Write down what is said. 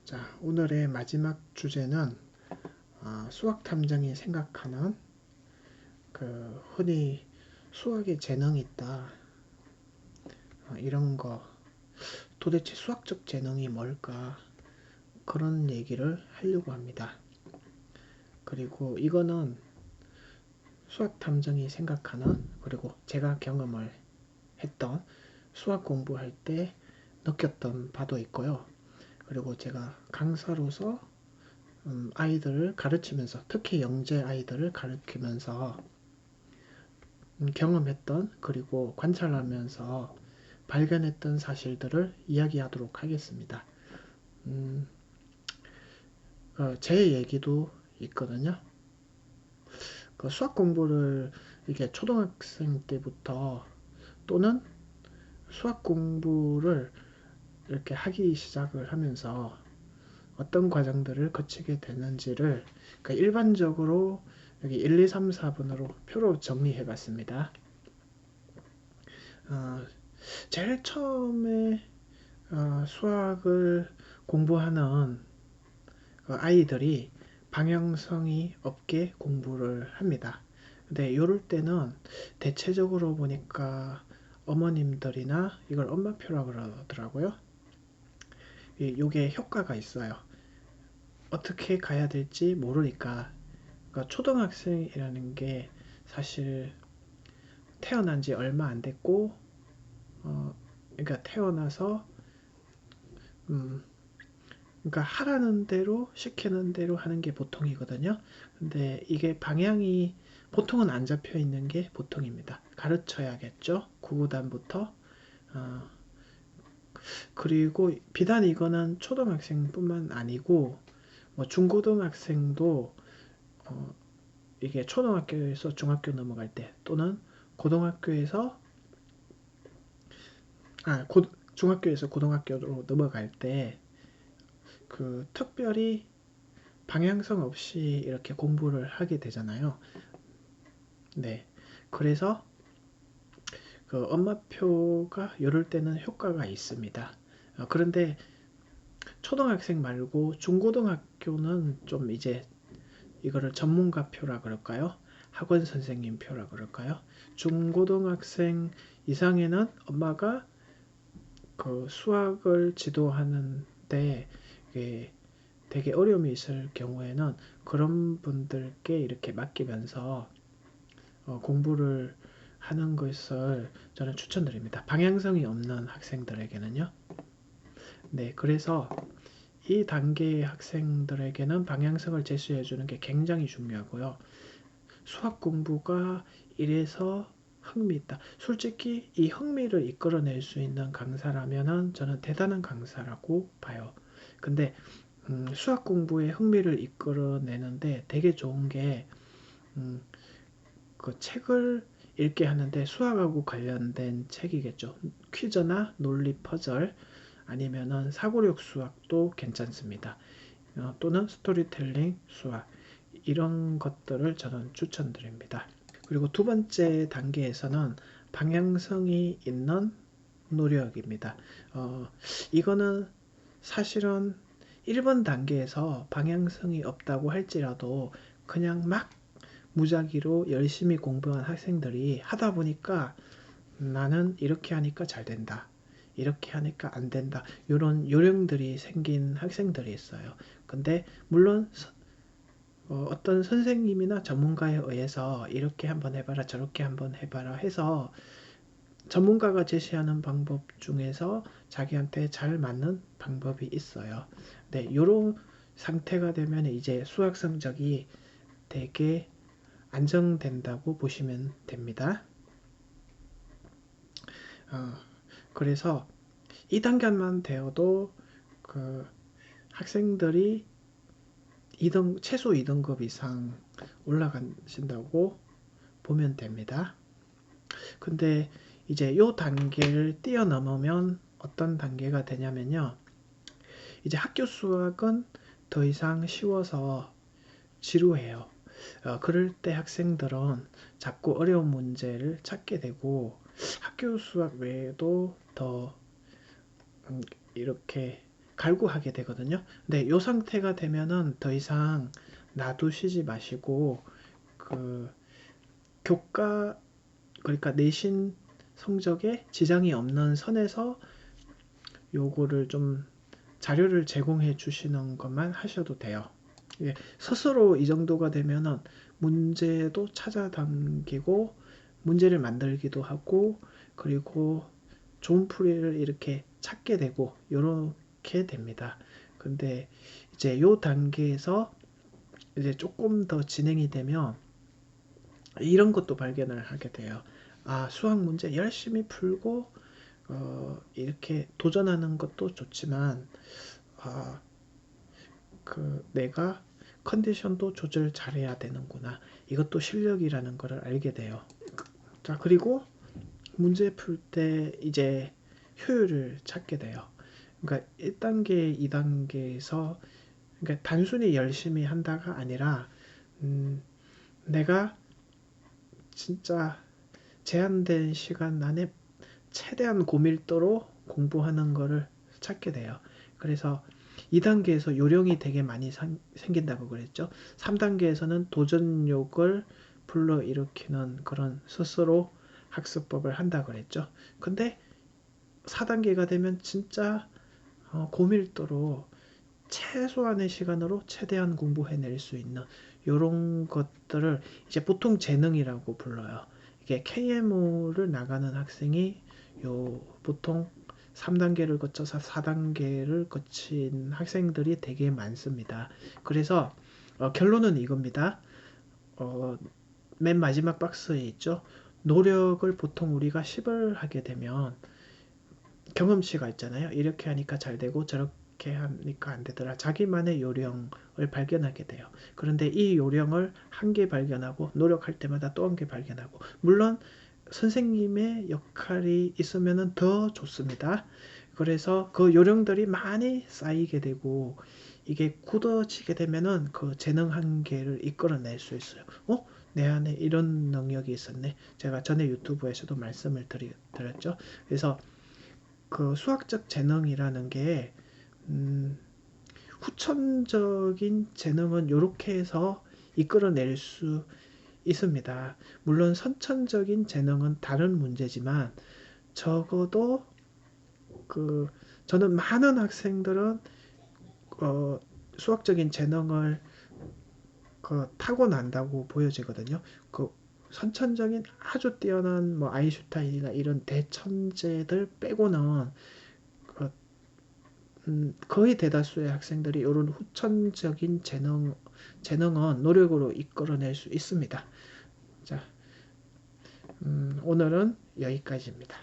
자, 오늘의 마지막 주제는 수학 탐정이 생각하는 흔히 수학에 재능이 있다. 이런 거 도대체 수학적 재능이 뭘까? 그런 얘기를 하려고 합니다. 그리고 이거는 수학 탐정이 생각하는 그리고 제가 경험을 했던 수학 공부할 때 느꼈던 바도 있고요. 그리고 제가 강사로서 아이들을 가르치면서 특히 영재 아이들을 가르치면서 경험했던 그리고 관찰하면서 발견했던 사실들을 이야기하도록 하겠습니다. 제 얘기도 있거든요. 수학 공부를 이게 초등학생 때부터 또는 수학 공부를 이렇게 하기 시작을 하면서 어떤 과정들을 거치게 되는지를 일반적으로 여기 1, 2, 3, 4번으로 표로 정리해 봤습니다. 제일 처음에 수학을 공부하는 아이들이 방향성이 없게 공부를 합니다. 근데 이럴 때는 대체적으로 보니까 어머님들이나 이걸 엄마표라 그러더라고요. 이게 효과가 있어요. 어떻게 가야 될지 모르니까. 그러니까 초등학생이라는 게 사실 태어난 지 얼마 안 됐고, 그러니까 태어나서 그러니까 하라는 대로 시키는 대로 하는 게 보통이거든요. 근데 이게 방향이 보통은 안 잡혀 있는 게 보통입니다. 가르쳐야겠죠. 구구단부터. 그리고 비단 이거는 초등학생뿐만 아니고 뭐 중고등학생도 이게 초등학교에서 중학교 넘어갈 때 또는 고등학교에서 중학교에서 고등학교로 넘어갈 때 특별히 방향성 없이 이렇게 공부를 하게 되잖아요. 네. 그래서 엄마표가 이럴 때는 효과가 있습니다. 그런데 초등학생 말고 중고등학교는 좀 이제 이거를 전문가표라 그럴까요? 학원 선생님표라 그럴까요? 중고등학생 이상에는 엄마가 수학을 지도하는데 되게 어려움이 있을 경우에는 그런 분들께 이렇게 맡기면서 공부를 하는 것을 저는 추천드립니다. 방향성이 없는 학생들에게는요. 네, 그래서 이 단계의 학생들에게는 방향성을 제시해 주는 게 굉장히 중요하고요. 수학 공부가 이래서 흥미있다. 솔직히 이 흥미를 이끌어낼 수 있는 강사라면은 저는 대단한 강사라고 봐요. 근데 수학 공부에 흥미를 이끌어내는데 되게 좋은 게 책을 읽게 하는데 수학하고 관련된 책이겠죠. 퀴즈나 논리 퍼즐 아니면은 사고력 수학도 괜찮습니다. 또는 스토리텔링 수학 이런 것들을 저는 추천드립니다. 그리고 두 번째 단계에서는 방향성이 있는 노력입니다. 이거는 사실은 1번 단계에서 방향성이 없다고 할지라도 그냥 막 무작위로 열심히 공부한 학생들이 하다 보니까 나는 이렇게 하니까 잘 된다. 이렇게 하니까 안 된다. 이런 요령들이 생긴 학생들이 있어요. 근데 물론 어떤 선생님이나 전문가에 의해서 이렇게 한번 해봐라 저렇게 한번 해봐라 해서 전문가가 제시하는 방법 중에서 자기한테 잘 맞는 방법이 있어요. 네, 이런 상태가 되면 이제 수학 성적이 되게 안정된다고 보시면 됩니다. 그래서 2단계만 되어도 학생들이 최소 2등급 이상 올라가신다고 보면 됩니다. 근데 이제 이 단계를 뛰어넘으면 어떤 단계가 되냐면요. 이제 학교 수학은 더 이상 쉬워서 지루해요. 그럴 때 학생들은 자꾸 어려운 문제를 찾게 되고 학교 수학 외에도 더 이렇게 갈구하게 되거든요. 근데 이 상태가 되면은 더 이상 놔두시지 마시고 그 교과 그러니까 내신 성적에 지장이 없는 선에서 요거를 좀 자료를 제공해 주시는 것만 하셔도 돼요. 예, 스스로 이 정도가 되면은 문제도 찾아당기고 문제를 만들기도 하고 그리고 좋은 풀이를 이렇게 찾게 되고 요렇게 됩니다. 근데 이제 요 단계에서 이제 조금 더 진행이 되면 이런 것도 발견을 하게 돼요. 아, 수학 문제 열심히 풀고 이렇게 도전하는 것도 좋지만 아, 내가 컨디션도 조절 잘해야 되는구나. 이것도 실력이라는 것을 알게 돼요. 자, 그리고 문제 풀 때 이제 효율을 찾게 돼요. 그러니까 1단계, 2단계에서 그러니까 단순히 열심히 한다가 아니라 내가 진짜 제한된 시간 안에 최대한 고밀도로 공부하는 거를 찾게 돼요. 그래서 2단계에서 요령이 되게 많이 생긴다고 그랬죠. 3단계에서는 도전욕을 불러일으키는 그런 스스로 학습법을 한다 그랬죠. 근데 4단계가 되면 진짜 고밀도로 최소한의 시간으로 최대한 공부해낼 수 있는 이런 것들을 이제 보통 재능이라고 불러요. 이게 KMO를 나가는 학생이 보통 3단계를 거쳐서 4단계를 거친 학생들이 되게 많습니다. 그래서 결론은 이겁니다. 맨 마지막 박스에 있죠. 노력을 보통 우리가 10을 하게 되면 경험치가 있잖아요. 이렇게 하니까 잘 되고 저렇게 하니까 안 되더라. 자기만의 요령을 발견하게 돼요. 그런데 이 요령을 한 개 발견하고 노력할 때마다 또 한 개 발견하고 물론 선생님의 역할이 있으면 더 좋습니다. 그래서 그 요령들이 많이 쌓이게 되고 이게 굳어지게 되면은 그 재능 한계를 이끌어낼 수 있어요. 내 안에 이런 능력이 있었네. 제가 전에 유튜브에서도 말씀을 드렸죠. 그래서 그 수학적 재능이라는 게 후천적인 재능은 이렇게 해서 이끌어낼 수 있습니다. 물론 선천적인 재능은 다른 문제지만 적어도 저는 많은 학생들은 수학적인 재능을 타고난다고 보여지거든요. 선천적인 아주 뛰어난 뭐 아인슈타인이나 이런 대천재들 빼고는 거의 대다수의 학생들이 이런 후천적인 재능은 노력으로 이끌어낼 수 있습니다. 자, 오늘은 여기까지입니다.